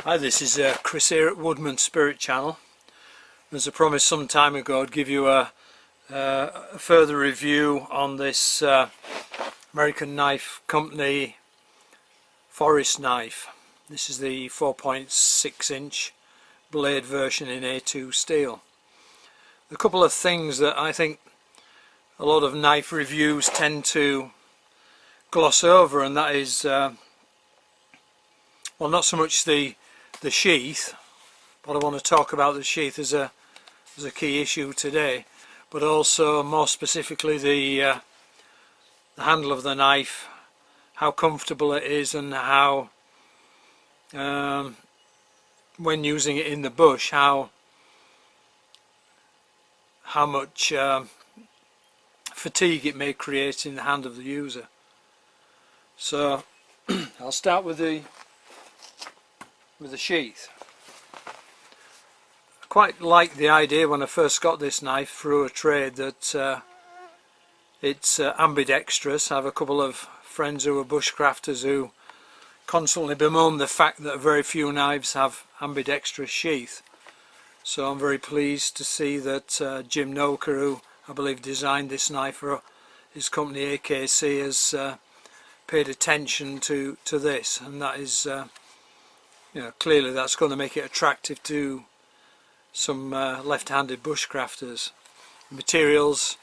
Hi, this is Chris here at Woodman Spirit Channel. As I promised some time ago, I'd give you a further review on this American Knife Company Forest knife. This is the 4.6 inch blade version in A2 steel. A couple of things that I think a lot of knife reviews tend to gloss over, and that is well, not so much the sheath, but I want to talk about the sheath as a key issue today, but also more specifically the handle of the knife, how comfortable it is, and how when using it in the bush, how much fatigue it may create in the hand of the user. So I'll start with the sheath. I quite liked the idea when I first got this knife through a trade that it's ambidextrous. I have a couple of friends who are bushcrafters who constantly bemoan the fact that very few knives have ambidextrous sheath. So I'm very pleased to see that Jim Noker, who I believe designed this knife for his company AKC, has paid attention to this, and that is clearly that's going to make it attractive to some left-handed bushcrafters. The materials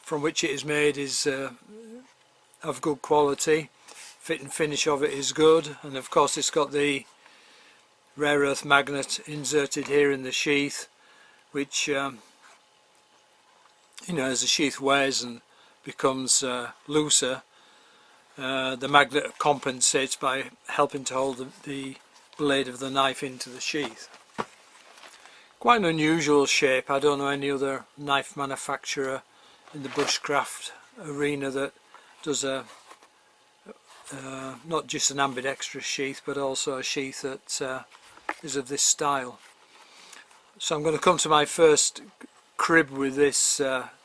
from which it is made is of good quality, fit and finish of it is good, and of course it's got the rare earth magnet inserted here in the sheath, which as the sheath wears and becomes looser, the magnet compensates by helping to hold the blade of the knife into the sheath. Quite an unusual shape. I don't know any other knife manufacturer in the bushcraft arena that does not just an ambidextrous sheath, but also a sheath that is of this style. So I'm going to come to my first crib with this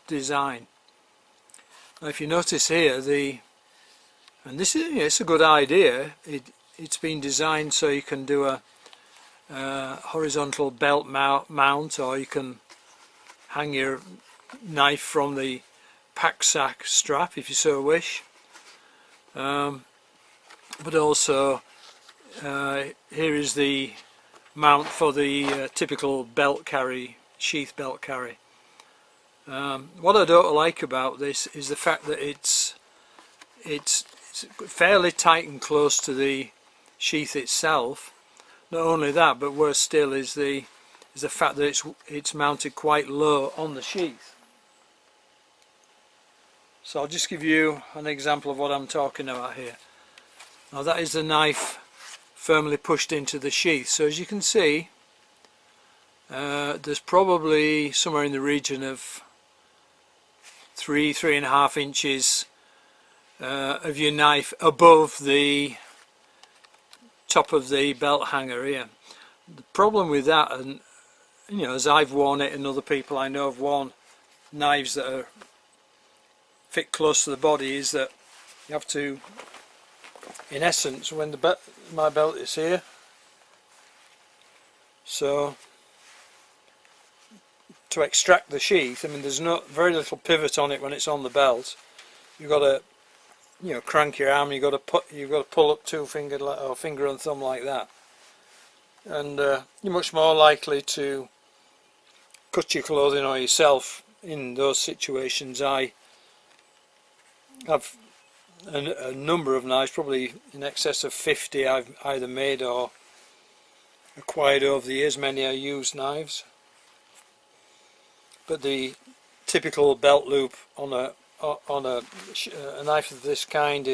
design. Now, if you notice here, and this is it's a good idea. It's been designed so you can do a horizontal belt mount, or you can hang your knife from the pack sack strap if you so wish. But also here is the mount for the typical belt carry, sheath belt carry. What I don't like about this is the fact that it's fairly tight and close to the sheath itself. Not only that, but worse still is the fact that it's mounted quite low on the sheath. So I'll just give you an example of what I'm talking about here. Now that is the knife firmly pushed into the sheath. So as you can see, there's probably somewhere in the region of 3.5 inches of your knife above the top of the belt hanger here. The problem with that, and as I've worn it and other people I know have worn knives that are fit close to the body, is that you have to, in essence, when my belt is here, so to extract the sheath, I mean there's very little pivot on it when it's on the belt. You've got to crank your arm, you've got to pull up two finger or finger and thumb like that, and you're much more likely to cut your clothing or yourself in those situations. I have a number of knives, probably in excess of 50 I've either made or acquired over the years. Many are used knives, but the typical belt loop on a knife of this kind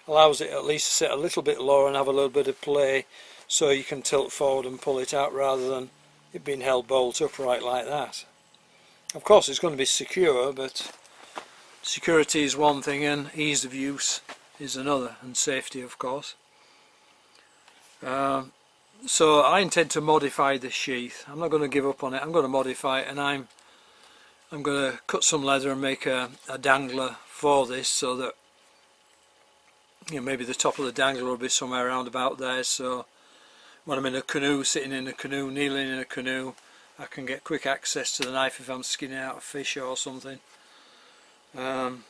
allows it at least to sit a little bit lower and have a little bit of play, so you can tilt forward and pull it out rather than it being held bolt upright like that. Of course it's going to be secure, but security is one thing and ease of use is another, and safety of course. So I intend to modify this sheath. I'm not going to give up on it, I'm going to modify it, and I'm going to cut some leather and make a dangler for this, so that maybe the top of the dangler will be somewhere around about there, so when I'm in a canoe, sitting in a canoe, kneeling in a canoe, I can get quick access to the knife if I'm skinning out a fish or something. And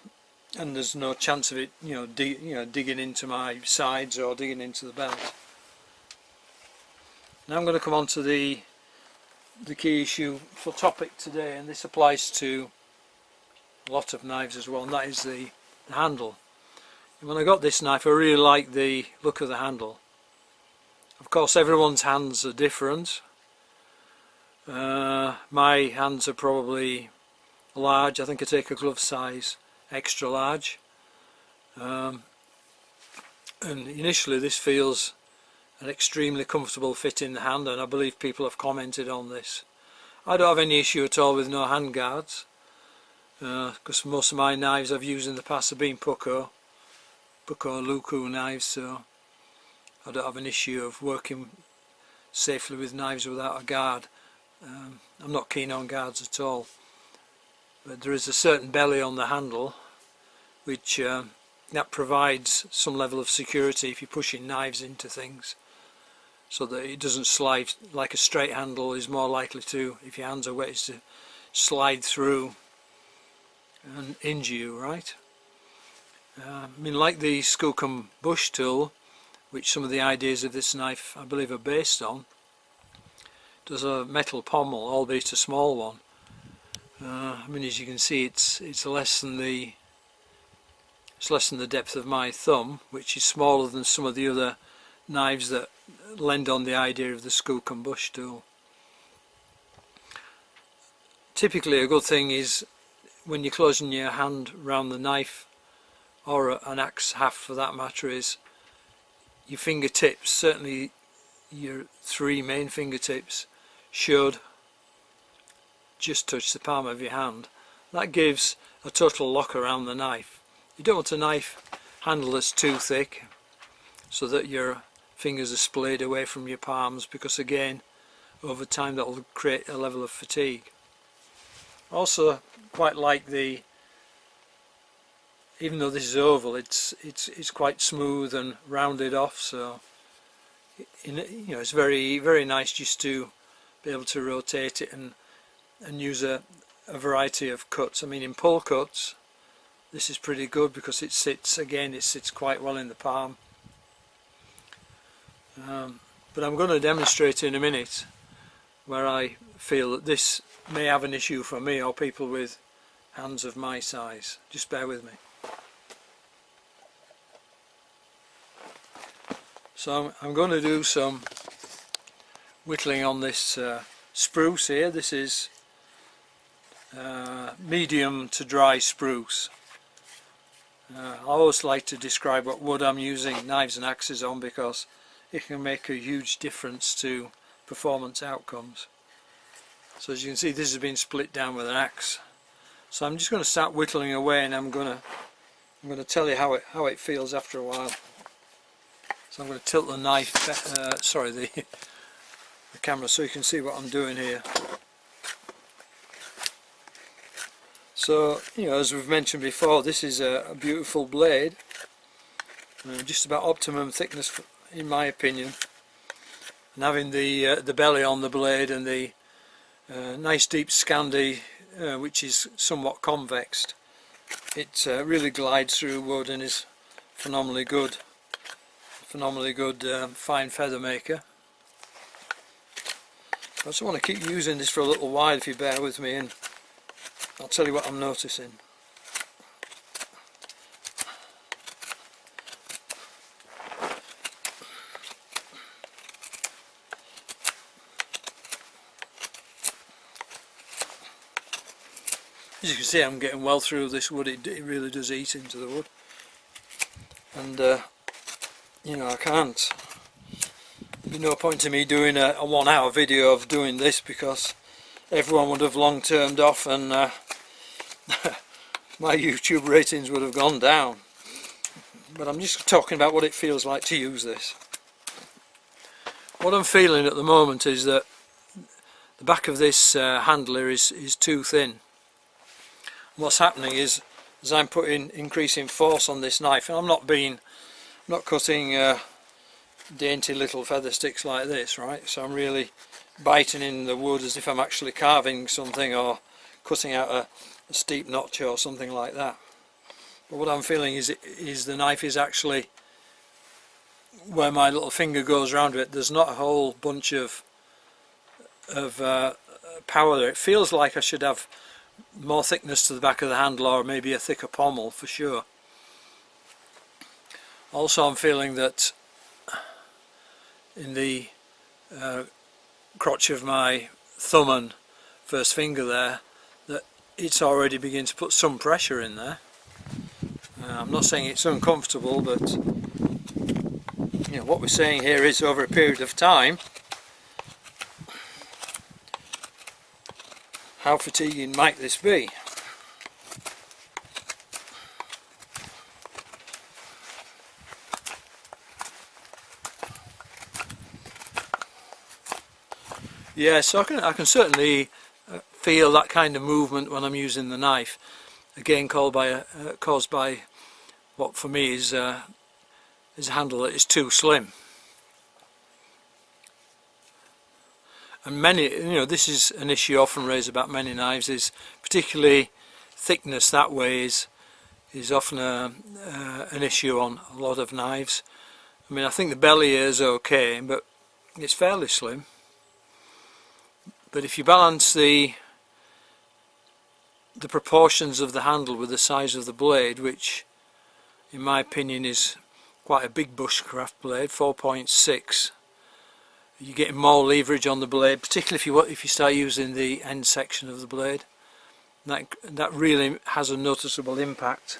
there's no chance of it, digging into my sides or digging into the belt. Now I'm going to come on to the key issue for topic today, and this applies to a lot of knives as well, and that is the handle. And when I got this knife, I really liked the look of the handle. Of course, everyone's hands are different. My hands are probably large. I think I take a glove size extra large, and initially this feels an extremely comfortable fit in the hand, and I believe people have commented on this. I don't have any issue at all with no hand guards, because most of my knives I've used in the past have been Pucco Luku knives, so I don't have an issue of working safely with knives without a guard. I'm not keen on guards at all, but there is a certain belly on the handle which that provides some level of security if you're pushing knives into things, so that it doesn't slide like a straight handle is more likely to, if your hands are wet, is to slide through and injure you, right? I mean, like the Skookum bush tool, which some of the ideas of this knife I believe are based on, does a metal pommel, albeit a small one. I mean, as you can see, it's less than the depth of my thumb, which is smaller than some of the other knives that lend on the idea of the Skookum bush tool. Typically, a good thing is when you're closing your hand around the knife, or an axe haft for that matter, is your fingertips, certainly your three main fingertips, should just touch the palm of your hand. That gives a total lock around the knife. You don't want a knife handle that's too thick, so that your fingers are splayed away from your palms, because again, over time that will create a level of fatigue. Also, quite like the, even though this is oval, it's quite smooth and rounded off, so it's very nice just to be able to rotate it and use a variety of cuts. I mean, in pull cuts, this is pretty good because it sits quite well in the palm. But I'm going to demonstrate in a minute where I feel that this may have an issue for me or people with hands of my size. Just bear with me. So I'm going to do some whittling on this spruce here. This is medium to dry spruce. I always like to describe what wood I'm using knives and axes on, because it can make a huge difference to performance outcomes. So as you can see, this has been split down with an axe. So I'm just going to start whittling away, and I'm going to tell you how it feels after a while. So I'm going to tilt the knife, the camera, so you can see what I'm doing here. So, as we've mentioned before, this is a beautiful blade, just about optimum thickness in my opinion, and having the belly on the blade and the nice deep scandi, which is somewhat convexed, it really glides through wood and is phenomenally good fine feather maker. I just want to keep using this for a little while, if you bear with me, and I'll tell you what I'm noticing. As you can see, I'm getting well through this wood. It really does eat into the wood, and I can't. There'd be no point to me doing a 1 hour video of doing this, because everyone would have long turned off, and my YouTube ratings would have gone down. But I'm just talking about what it feels like to use this. What I'm feeling at the moment is that the back of this handler is too thin. What's happening is, as I'm putting increasing force on this knife, and I'm not cutting dainty little feather sticks like this, right? So I'm really biting in the wood as if I'm actually carving something or cutting out a steep notch or something like that. But what I'm feeling is the knife is actually, where my little finger goes around it, there's not a whole bunch of power there. It feels like I should have more thickness to the back of the handle, or maybe a thicker pommel for sure. Also I'm feeling that in the crotch of my thumb and first finger there, that it's already beginning to put some pressure in there. I'm not saying it's uncomfortable, but you know, what we're saying here is over a period of time, how fatiguing might this be? Yeah, so I can certainly feel that kind of movement when I'm using the knife. Again, caused by what for me is a handle that is too slim. And many, you know, this is an issue often raised about many knives, is particularly thickness that way is often an issue on a lot of knives. I mean, I think the belly here is okay, but it's fairly slim. But if you balance the proportions of the handle with the size of the blade, which in my opinion is quite a big bushcraft blade, 4.6, you're getting more leverage on the blade, particularly if you start using the end section of the blade. That really has a noticeable impact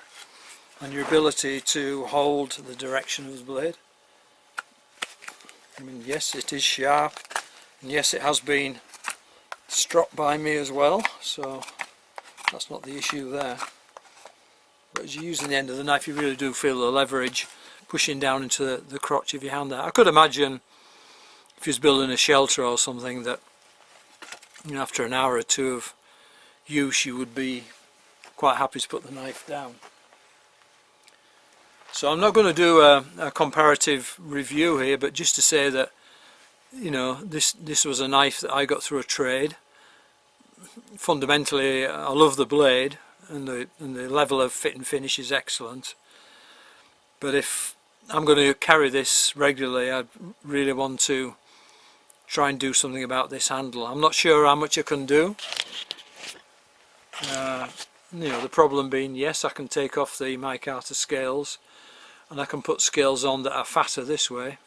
on your ability to hold the direction of the blade. I mean, yes, it is sharp, and yes, it has been stropped by me as well, so that's not the issue there. But as you're using the end of the knife, you really do feel the leverage pushing down into the crotch of your hand there. I could imagine if you was building a shelter or something that, you know, after an hour or two of use you would be quite happy to put the knife down. So I'm not going to do a comparative review here, but just to say that, you know, this was a knife that I got through a trade. Fundamentally I love the blade, and the level of fit and finish is excellent, but if I'm going to carry this regularly, I really want to try and do something about this handle. I'm not sure how much I can do. You know, the problem being, yes, I can take off the micarta scales and I can put scales on that are fatter this way,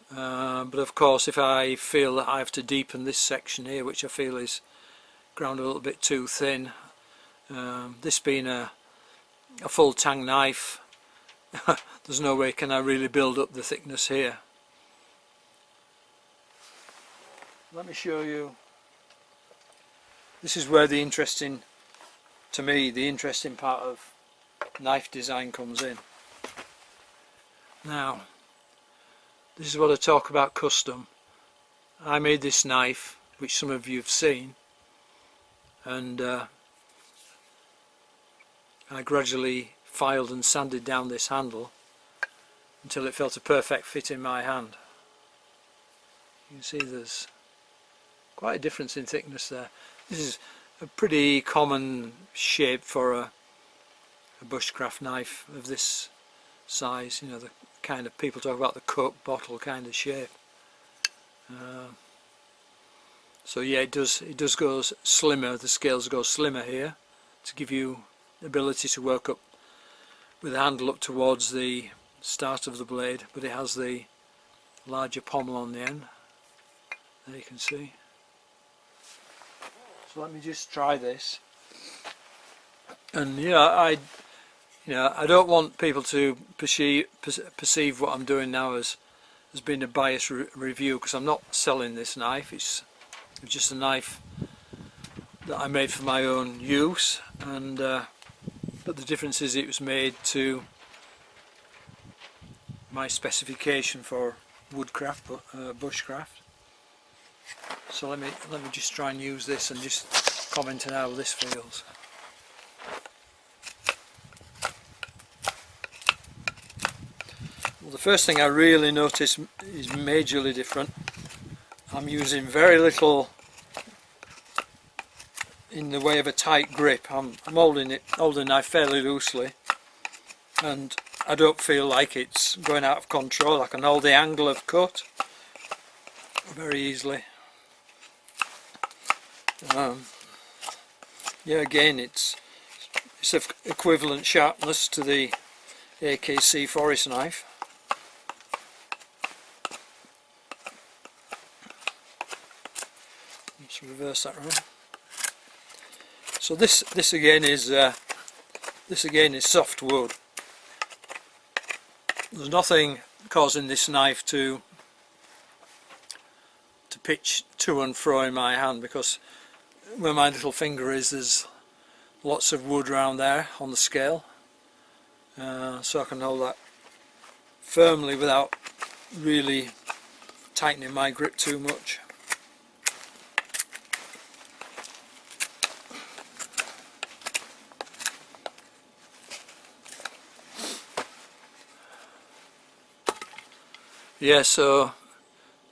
but of course if I feel that I have to deepen this section here, which I feel is ground a little bit too thin, this being a full tang knife, there's no way can I really build up the thickness here. Let me show you. This is where the interesting, to me, the interesting part of knife design comes in. Now, this is what I talk about custom. I made this knife, which some of you have seen, and I gradually filed and sanded down this handle until it felt a perfect fit in my hand. You can see there's quite a difference in thickness there. This is a pretty common shape for a bushcraft knife of this size, you know, the kind of, people talk about the Coke bottle kind of shape. So yeah, it does go slimmer, the scales go slimmer here to give you the ability to work up with the handle up towards the start of the blade, but it has the larger pommel on the end, there you can see. So let me just try this, and I don't want people to perceive what I'm doing now as being a biased review, because I'm not selling this knife. It's just a knife that I made for my own use, and but the difference is it was made to my specification for woodcraft, bushcraft. So let me just try and use this and just comment on how this feels. Well, the first thing I really notice is majorly different. I'm using very little in the way of a tight grip. I'm holding the knife fairly loosely, and I don't feel like it's going out of control. I can hold the angle of cut very easily. Yeah, again, it's of equivalent sharpness to the AKC forest knife. Let's reverse that round. So this again is soft wood. There's nothing causing this knife to pitch to and fro in my hand, because where my little finger is, there's lots of wood around there on the scale, so I can hold that firmly without really tightening my grip too much. Yeah, so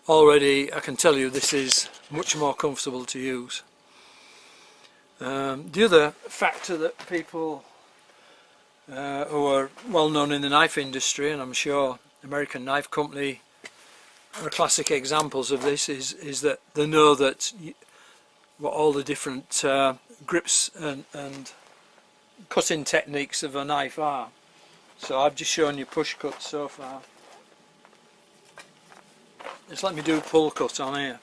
already I can tell you this is much more comfortable to use. The other factor that people who are well known in the knife industry, and I'm sure American Knife Company are classic examples of this, is that they know that what all the different grips and cutting techniques of a knife are. So I've just shown you push cut so far. Just let me do pull cut on here.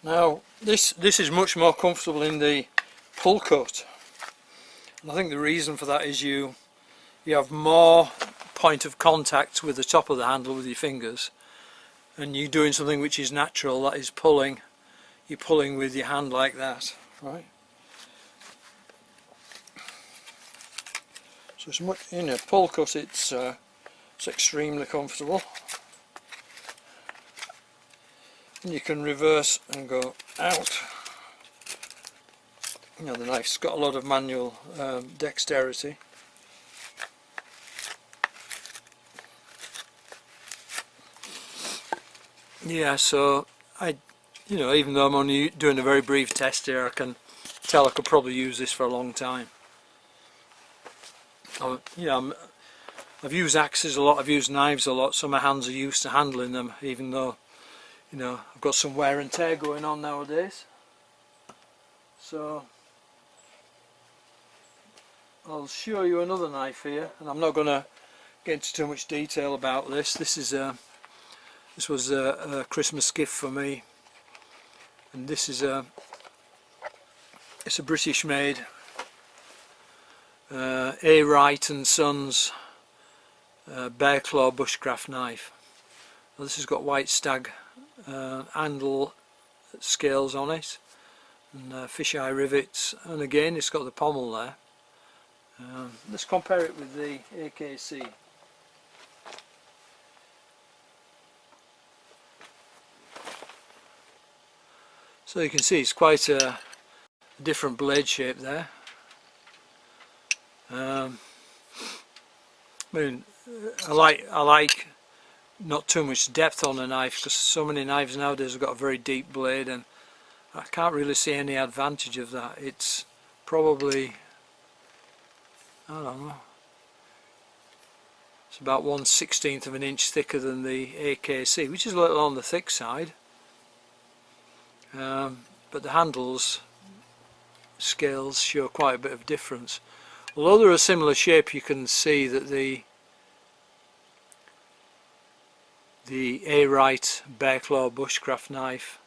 Now this is much more comfortable in the pull cut, and I think the reason for that is you have more point of contact with the top of the handle with your fingers, and you're doing something which is natural, that is pulling. You're pulling with your hand like that, right? So it's much, in a pull cut it's extremely comfortable. And you can reverse and go out. You know, the knife's got a lot of manual dexterity. Yeah, so even though I'm only doing a very brief test here, I can tell I could probably use this for a long time. I've used axes a lot, I've used knives a lot, so my hands are used to handling them, even though I've got some wear and tear going on nowadays. So I'll show you another knife here, and I'm not going to get into too much detail about this. This was a Christmas gift for me, and this is it's a British made A. Wright and Sons bear claw bushcraft knife. Now, this has got white stag handle scales on it, and fisheye rivets, and again it's got the pommel there. Let's compare it with the AKC. So you can see it's quite a different blade shape there. I like not too much depth on a knife, because so many knives nowadays have got a very deep blade, and I can't really see any advantage of that. It's probably, I don't know, it's about 1/16 of an inch thicker than the AKC, which is a little on the thick side, but the handles scales show quite a bit of difference. Although they're a similar shape, you can see that the A. Wright bear claw bushcraft knife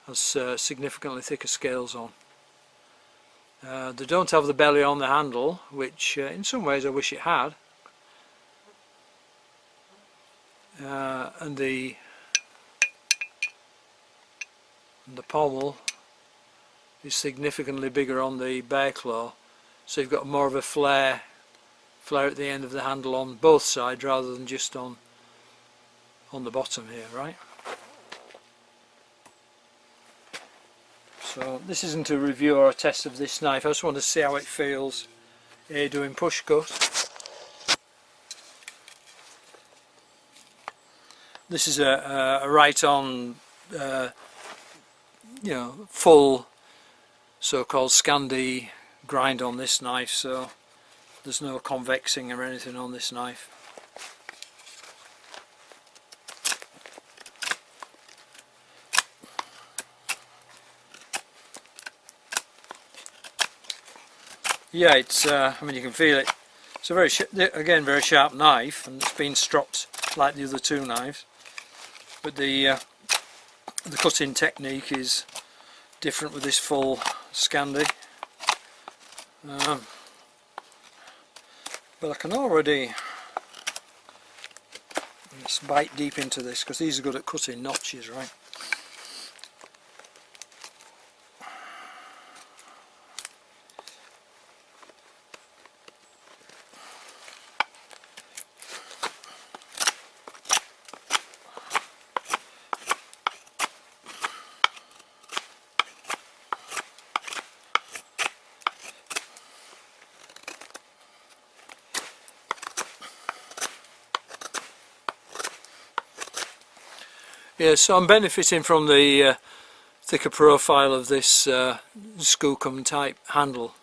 has significantly thicker scales on. They don't have the belly on the handle, which in some ways I wish it had. And the pommel is significantly bigger on the bear claw, so you've got more of a flare at the end of the handle on both sides rather than just on the bottom here, right? So this isn't a review or a test of this knife, I just want to see how it feels doing push cut. This is a right on you know, full so-called Scandi grind on this knife, so there's no convexing or anything on this knife. Yeah, it's I mean, you can feel it. It's a very sharp knife, and it's been stropped like the other two knives, but the cutting technique is different with this full Scandi. But I can already, let's bite deep into this because these are good at cutting notches, right? Yeah, so I'm benefiting from the thicker profile of this Skookum type handle.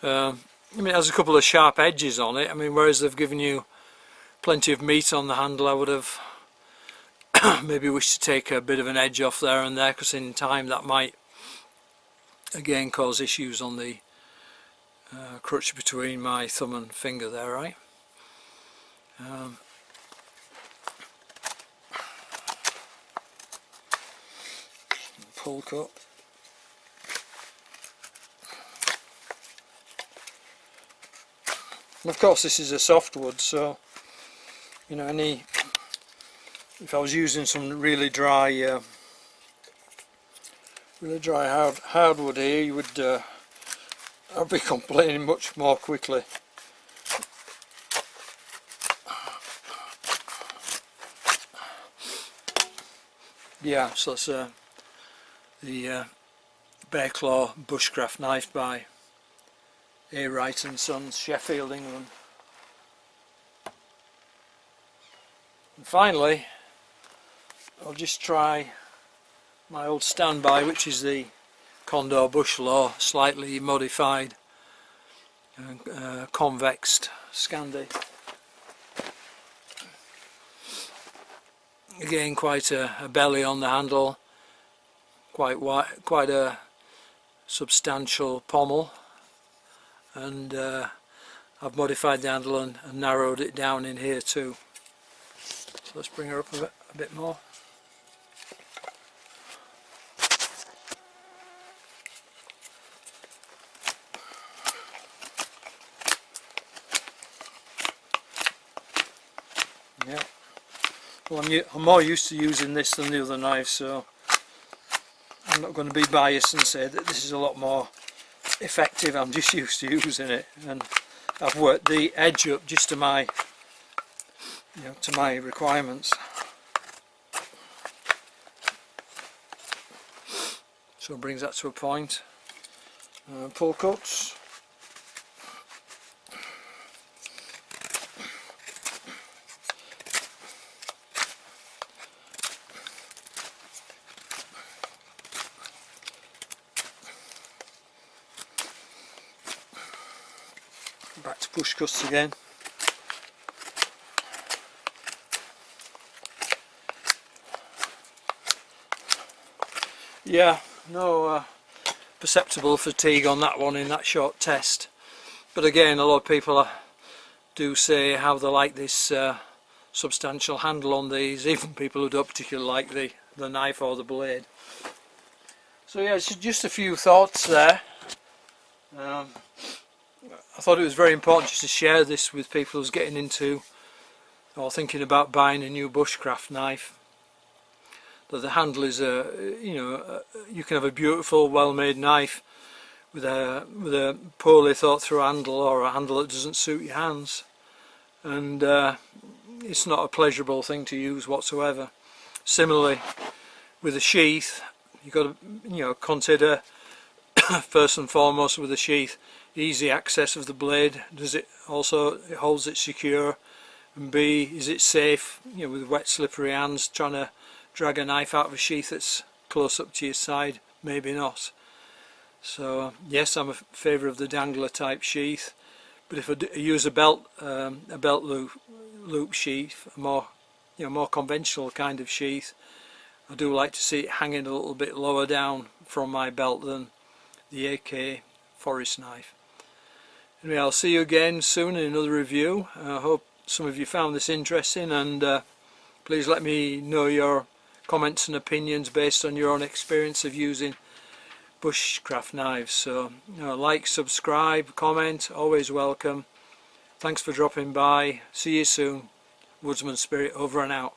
I mean, it has a couple of sharp edges on it. I mean, whereas they've given you plenty of meat on the handle, I would have maybe wished to take a bit of an edge off there and there, because in time that might again cause issues on the crutch between my thumb and finger there, right? Pull cut. And of course this is a softwood, so you know, if I was using some really dry hardwood here, you would I'd be complaining much more quickly. Yeah, so that's the Bear Claw Bushcraft knife by A. Wright and Sons, Sheffield, England. And finally, I'll just try my old standby, which is the Condor Bushlaw, slightly modified, convexed Scandi. Again, quite a belly on the handle, quite wide, quite a substantial pommel, and I've modified the handle and narrowed it down in here too. So let's bring her up a bit more. Yeah. Well, I'm more used to using this than the other knives, so I'm not going to be biased and say that this is a lot more effective. I'm just used to using it, and I've worked the edge up just to my, you know, to my requirements. So it brings that to a point. Pull cuts. Back to push cuts again. Yeah, no perceptible fatigue on that one in that short test. But again, a lot of people do say how they like this substantial handle on these, even people who don't particularly like the knife or the blade. So yeah, it's just a few thoughts there. I thought it was very important just to share this with people who's getting into or thinking about buying a new bushcraft knife. That the handle is you can have a beautiful, well-made knife with a poorly thought through handle, or a handle that doesn't suit your hands, and it's not a pleasurable thing to use whatsoever. Similarly, with a sheath, you've got to consider first and foremost with a sheath, easy access of the blade. Does it also holds it secure, and B, is it safe? With wet, slippery hands, trying to drag a knife out of a sheath that's close up to your side, maybe not. So yes, I'm a favour of the dangler type sheath, but if I use a belt loop sheath, a more conventional kind of sheath, I do like to see it hanging a little bit lower down from my belt than the AK forest knife. Anyway, I'll see you again soon in another review. I hope some of you found this interesting, and please let me know your comments and opinions based on your own experience of using bushcraft knives. So like, subscribe, comment, always welcome. Thanks for dropping by. See you soon. Woodsman Spirit over and out.